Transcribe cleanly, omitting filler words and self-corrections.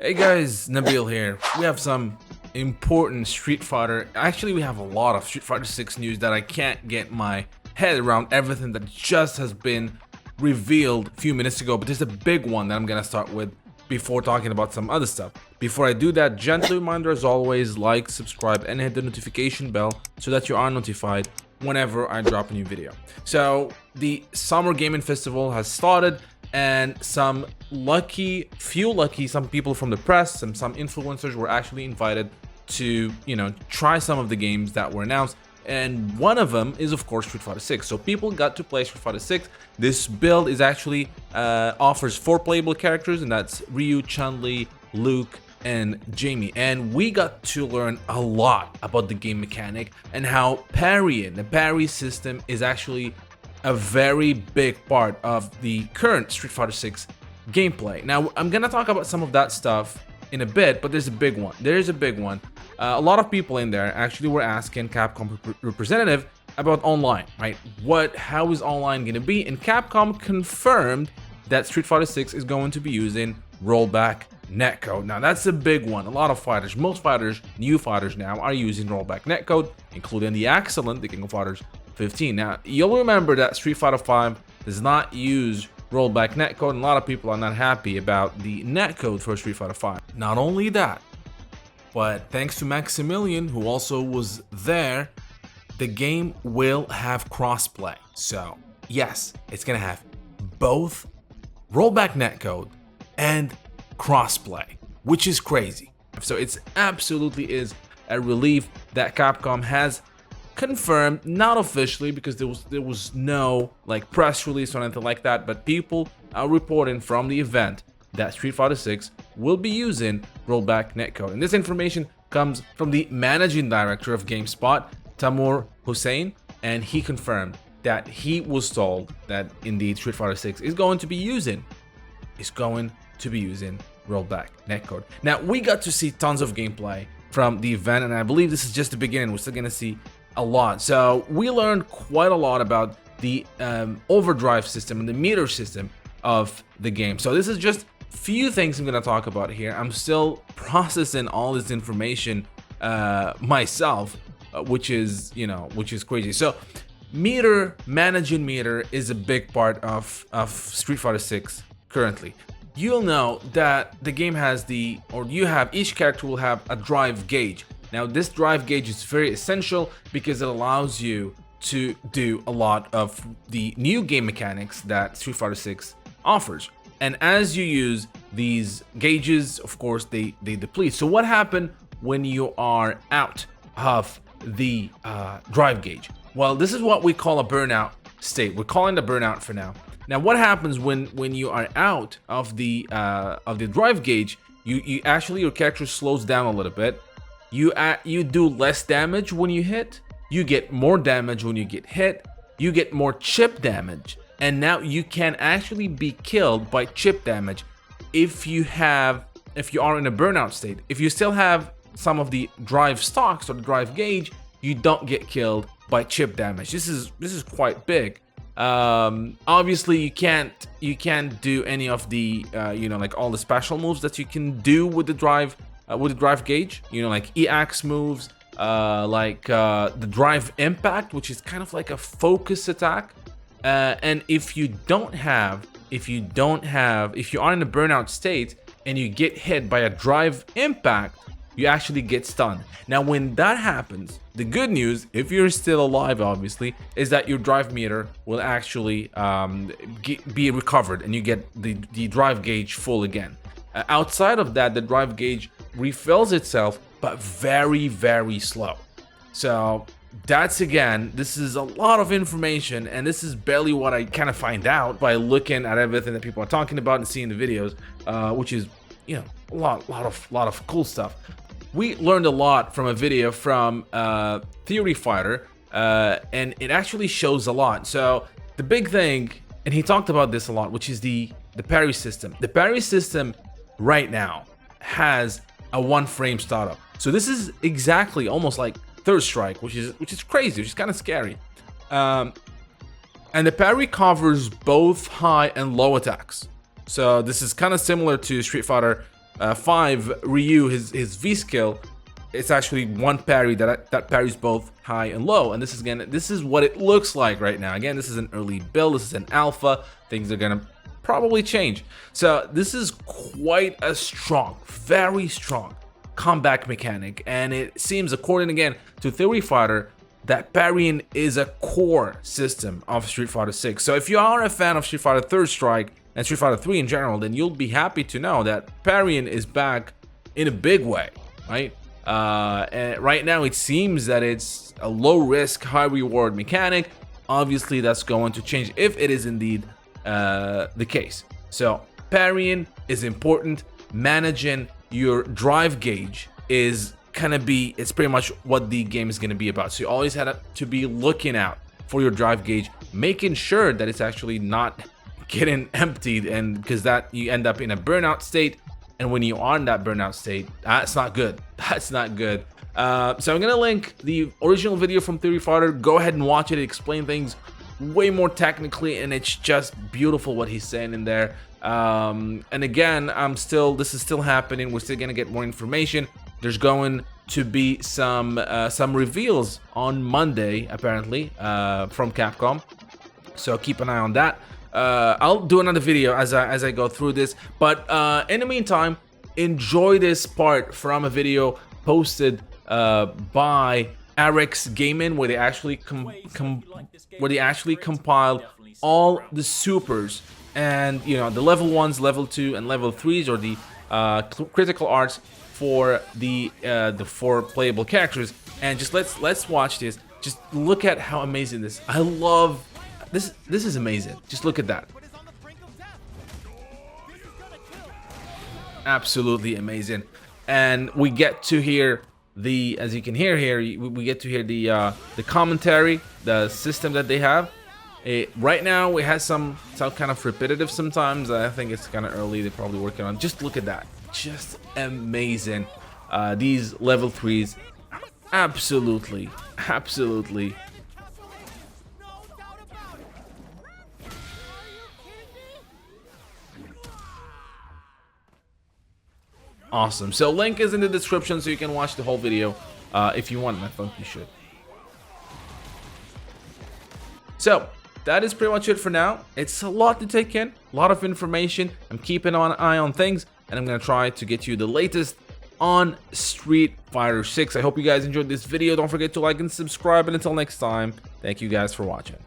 Hey guys, Nabil here. We have some important Street Fighter. Actually, we have a lot of Street Fighter 6 news that I can't get my head around everything that just has been revealed a few minutes ago. But there's a big one that I'm gonna start with before talking about some other stuff. Before I do that, gentle reminder as always, like, subscribe, and hit the notification bell so that you are notified whenever I drop a new video. So the Summer Gaming Festival has started, and some people from the press and some influencers were actually invited to, try some of the games that were announced. And one of them is, of course, Street Fighter 6. So people got to play Street Fighter 6. This build is actually offers 4 playable characters, and that's Ryu, Chun-Li, Luke, and Jamie. And we got to learn a lot about the game mechanic and how parrying, the parry system, is actually a very big part of the current Street Fighter 6 gameplay. Now, I'm gonna talk about some of that stuff in a bit, but there's a big one. There's a big one. A lot of people in there actually were asking Capcom representative about online, right? How is online gonna be? And Capcom confirmed that Street Fighter 6 is going to be using Rollback Netcode. Now, that's a big one. A lot of fighters, most fighters, new fighters now, are using Rollback Netcode, including the excellent, the King of Fighters 15. Now, you'll remember that Street Fighter 5 does not use Rollback Netcode, and a lot of people are not happy about the netcode for Street Fighter 5. Not only that, but thanks to Maximilian, who also was there, the game will have crossplay. So, yes, it's gonna have both Rollback Netcode and crossplay, which is crazy. So it's absolutely is a relief that Capcom has confirmed, not officially because there was no press release or anything like that, but people are reporting from the event that Street Fighter 6 will be using Rollback Netcode. And this information comes from the managing director of GameSpot, Tamur Hussein, and he confirmed that he was told that indeed Street Fighter 6 is going to be using Rollback Netcode. Now, we got to see tons of gameplay from the event, and I believe this is just the beginning. We're still gonna see a lot. So we learned quite a lot about the overdrive system and the meter system of the game. So this is just few things I'm gonna talk about here. I'm still processing all this information myself, which is crazy. So managing meter is a big part of Street Fighter 6 currently. You'll know that the game has each character will have a drive gauge. Now, this drive gauge is very essential because it allows you to do a lot of the new game mechanics that Street Fighter 6 offers. And as you use these gauges, of course, they deplete. So what happened when you are out of the drive gauge? Well, this is what we call a burnout state. We're calling it a burnout for now. Now, what happens when you are out of the drive gauge? You actually, your character slows down a little bit. You do less damage when you hit. You get more damage when you get hit. You get more chip damage, and now you can actually be killed by chip damage if you are in a burnout state. If you still have some of the drive stocks or the drive gauge, you don't get killed by chip damage. This is quite big. Obviously you can't do any of the all the special moves that you can do with the drive gauge, like EX moves, the drive impact, which is kind of like a focus attack. And if you are in a burnout state and you get hit by a drive impact, you actually get stunned. Now, when that happens, the good news, if you're still alive, obviously, is that your drive meter will actually be recovered and you get the drive gauge full again. Outside of that, the drive gauge refills itself, but very, very slow. So this is a lot of information, and this is barely what I kind of find out by looking at everything that people are talking about and seeing the videos, which is a lot of cool stuff. We learned a lot from a video from Theory Fighter, and it actually shows a lot. So the big thing, and he talked about this a lot, which is the parry system. The parry system right now has a 1 frame startup. So this is exactly almost like Third Strike, which is crazy, which is kind of scary. And the parry covers both high and low attacks. So this is kind of similar to Street Fighter 5 Ryu, his V skill, it's actually one parry that parries both high and low. And this is what it looks like right now. Again, this is an early build, this is an alpha. Things are gonna probably change. So this is quite a strong, very strong comeback mechanic, and it seems, according again to Theory Fighter, that parrying is a core system of Street Fighter 6. So if you are a fan of Street Fighter Third Strike and Street Fighter 3 in general, then you'll be happy to know that parrying is back in a big way, right? And right now it seems that it's a low risk, high reward mechanic. Obviously that's going to change if it is indeed the case. So parrying is important. Managing your drive gauge is gonna be, it's pretty much what the game is gonna be about. So you always have to be looking out for your drive gauge, making sure that it's actually not getting emptied, and because that you end up in a burnout state, and when you are in that burnout state, that's not good. That's not good. So I'm gonna link the original video from Theory Fighter. Go ahead and watch it. It explains things way more technically, and it's just beautiful what he's saying in there. And again, this is still happening. We're still gonna get more information. There's going to be some reveals on Monday, apparently, from Capcom. So keep an eye on that. I'll do another video as I go through this. But in the meantime, enjoy this part from a video posted by Arex Gaming, where they actually compiled all the supers, and you know, the level 1s, level 2, and level 3s, or the critical arts for the 4 playable characters. And just let's watch this. Just look at how amazing this. I love this. This is amazing. Just look at that. Absolutely amazing. And we get to hear the, as you can hear here, we get to hear the commentary, the system that they have. Right now it has some kind of repetitive sometimes. I think it's kind of early. They're probably working on. Just look at that. Just amazing. These level 3s, absolutely awesome. So link is in the description, so you can watch the whole video if you want, and I think you should. So that is pretty much it for now. It's a lot to take in, a lot of information. I'm keeping an eye on things, and I'm gonna try to get you the latest on Street Fighter 6. I hope you guys enjoyed this video. Don't forget to like and subscribe, and until next time, thank you guys for watching.